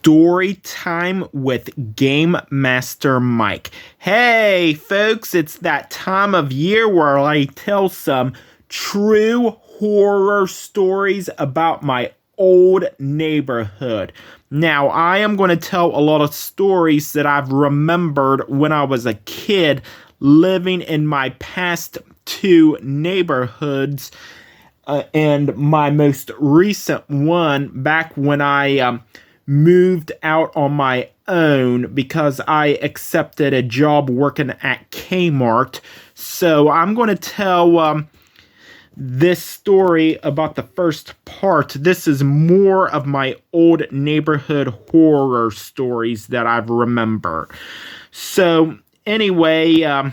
Story time with Game Master Mike. Hey folks, it's that time of year where I tell some true horror stories about my old neighborhood. Now, I am going to tell a lot of stories that I've remembered when I was a kid living in my past two neighborhoods. And my most recent one back when I moved out on my own because I accepted a job working at Kmart. So I'm going to tell this story about the first part. This is more of my old neighborhood horror stories that I've remembered. So anyway,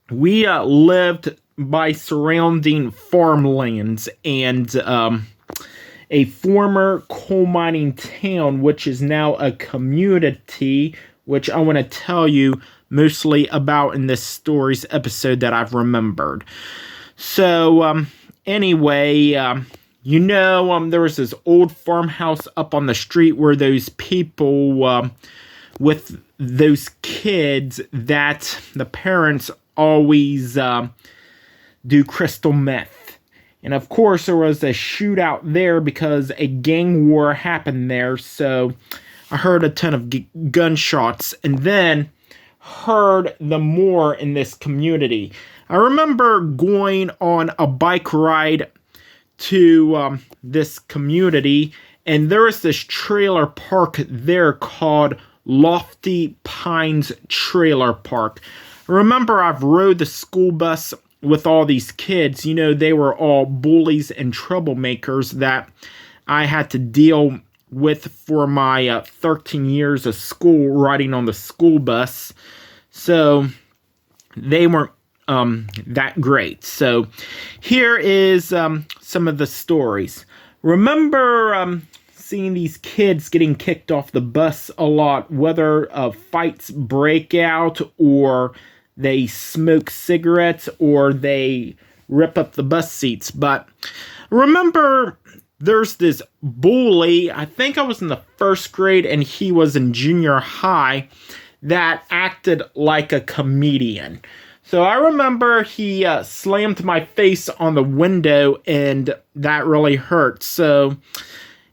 we lived by surrounding farmlands and a former coal mining town, which is now a community, which I want to tell you mostly about in this story's episode that I've remembered. So, anyway, there was this old farmhouse up on the street where those people with those kids that the parents always do crystal meth. And of course, there was a shootout there because a gang war happened there. So I heard a ton of gunshots and then heard the more in this community. I remember going on a bike ride to this community, and there was this trailer park there called Lofty Pines Trailer Park. I remember I've rode the school bus with all these kids. You know, they were all bullies and troublemakers that I had to deal with for my 13 years of school riding on the school bus. So they weren't that great. So here is some of the stories. Remember seeing these kids getting kicked off the bus a lot, whether fights break out or they smoke cigarettes or they rip up the bus seats. But remember, there's this bully, I think I was in the first grade and he was in junior high, that acted like a comedian. So I remember he slammed my face on the window and that really hurt. So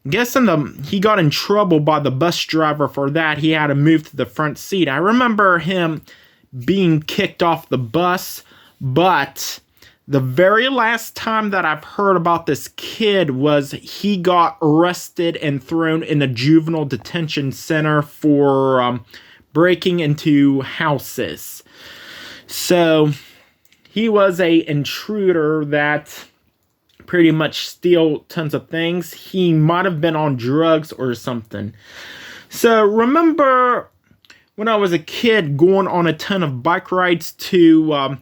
guessing he got in trouble by the bus driver for that. He had to move to the front seat. I remember him being kicked off the bus, but the very last time that I've heard about this kid was he got arrested and thrown in a juvenile detention center for breaking into houses. So he was a intruder that pretty much steal tons of things. He might have been on drugs or something. So remember when I was a kid going on a ton of bike rides to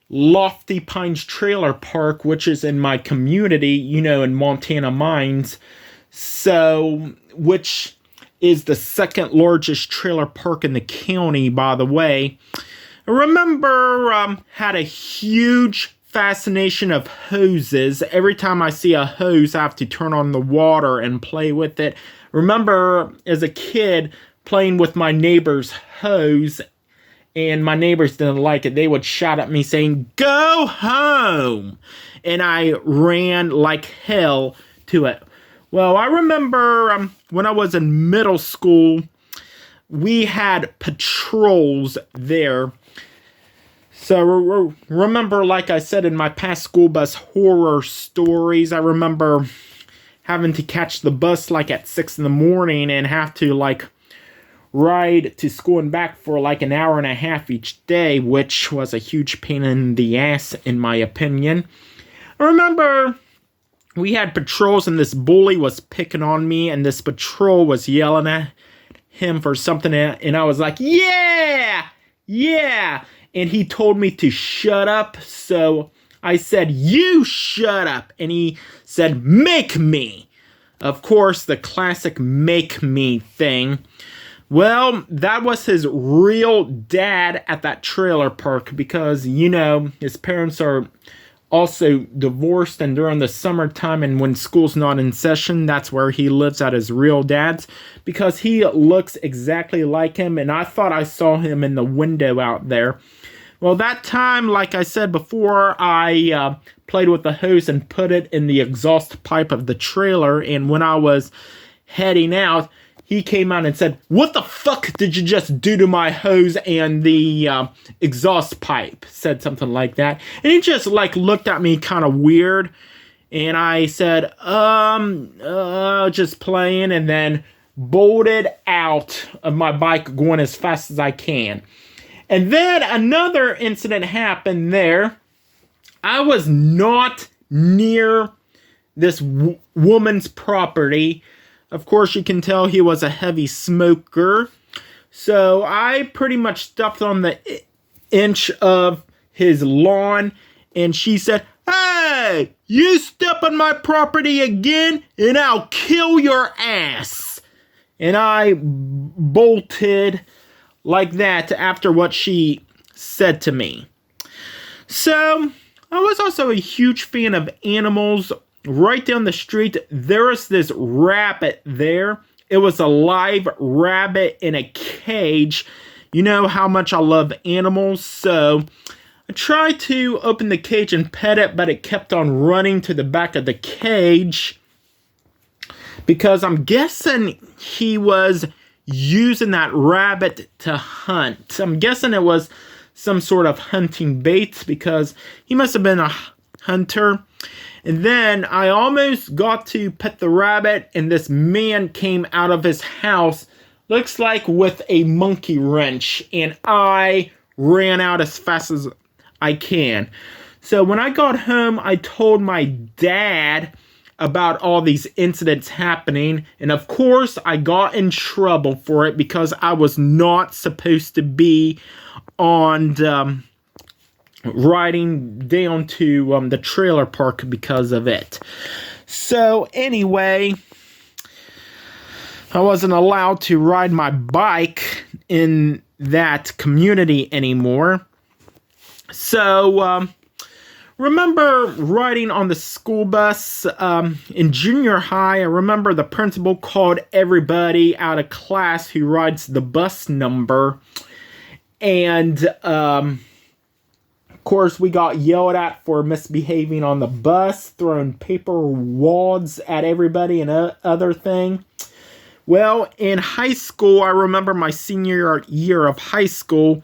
Lofty Pines Trailer Park, which is in my community, in Montana Mines. So, which is the second largest trailer park in the county, by the way. I remember had a huge fascination of hoses. Every time I see a hose, I have to turn on the water and play with it. Remember as a kid playing with my neighbor's hose, and my neighbors didn't like it. They would shout at me saying, "Go home!" And I ran like hell to it. Well, I remember when I was in middle school, we had patrols there. So remember, like I said in my past school bus horror stories, I remember having to catch the bus like at 6 in the morning and have to ride to school and back for an hour and a half each day, which was a huge pain in the ass, in my opinion. I remember we had patrols and this bully was picking on me and this patrol was yelling at him for something and I was like, yeah! And he told me to shut up, so I said, "You shut up!" And he said, "Make me!" Of course, the classic make me thing. Well, that was his real dad at that trailer park because, his parents are also divorced, and during the summertime and when school's not in session, that's where he lives at his real dad's, because he looks exactly like him, and I thought I saw him in the window out there. Well, that time, like I said before, I played with the hose and put it in the exhaust pipe of the trailer, and when I was heading out, he came out and said, "What the fuck did you just do to my hose and the exhaust pipe?" Said something like that. And he just like looked at me kind of weird. And I said, just playing, and then bolted out of my bike going as fast as I can. And then another incident happened there. I was not near this woman's property. Of course, you can tell he was a heavy smoker. So I pretty much stepped on the inch of his lawn, and she said, "Hey, you step on my property again, and I'll kill your ass." And I bolted like that after what she said to me. So I was also a huge fan of animals. Right down the street, there was this rabbit there. It was a live rabbit in a cage. You know how much I love animals, so I tried to open the cage and pet it, but it kept on running to the back of the cage because I'm guessing he was using that rabbit to hunt. I'm guessing it was some sort of hunting bait because he must have been a hunter. And then I almost got to pet the rabbit, and this man came out of his house, looks like with a monkey wrench, and I ran out as fast as I can. So when I got home, I told my dad about all these incidents happening, and of course I got in trouble for it because I was not supposed to be on riding down to the trailer park because of it. So anyway, I wasn't allowed to ride my bike in that community anymore. So remember riding on the school bus in junior high. I remember the principal called everybody out of class who rides the bus number, and of course, we got yelled at for misbehaving on the bus, throwing paper wads at everybody and other thing. Well, in high school, I remember my senior year of high school,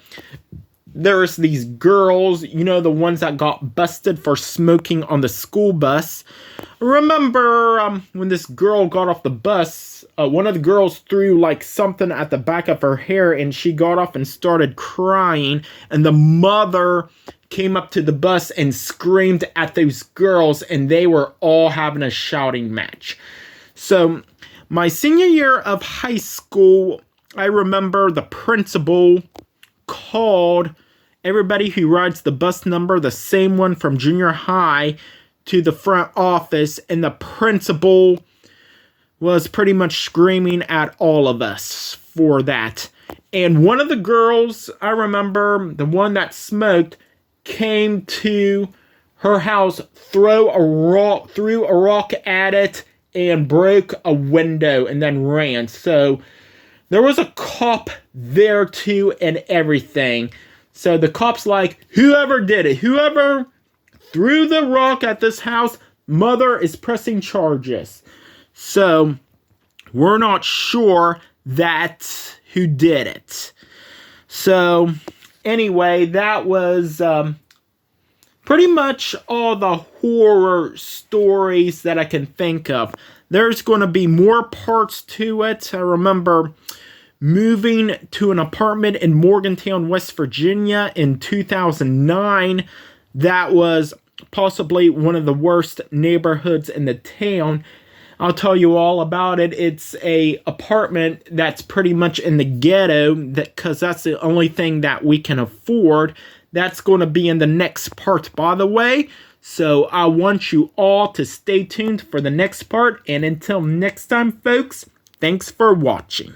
there was these girls, you know, the ones that got busted for smoking on the school bus. I remember when this girl got off the bus, one of the girls threw like something at the back of her hair, and she got off and started crying, and the mother came up to the bus and screamed at those girls, and they were all having a shouting match. So my senior year of high school, I remember the principal called everybody who rides the bus number, the same one from junior high, to the front office, and the principal was pretty much screaming at all of us for that. And one of the girls, I remember, the one that smoked, came to her house, threw a rock at it, and broke a window, and then ran. So there was a cop there too, and everything. So the cop's like, whoever did it, whoever threw the rock at this house, mother is pressing charges. So we're not sure that's who did it. So anyway, that was pretty much all the horror stories that I can think of. There's going to be more parts to it. I remember moving to an apartment in Morgantown, West Virginia in 2009. That was possibly one of the worst neighborhoods in the town. I'll tell you all about it. It's a apartment that's pretty much in the ghetto, because that's the only thing that we can afford. That's going to be in the next part, by the way. So I want you all to stay tuned for the next part. And until next time, folks, thanks for watching.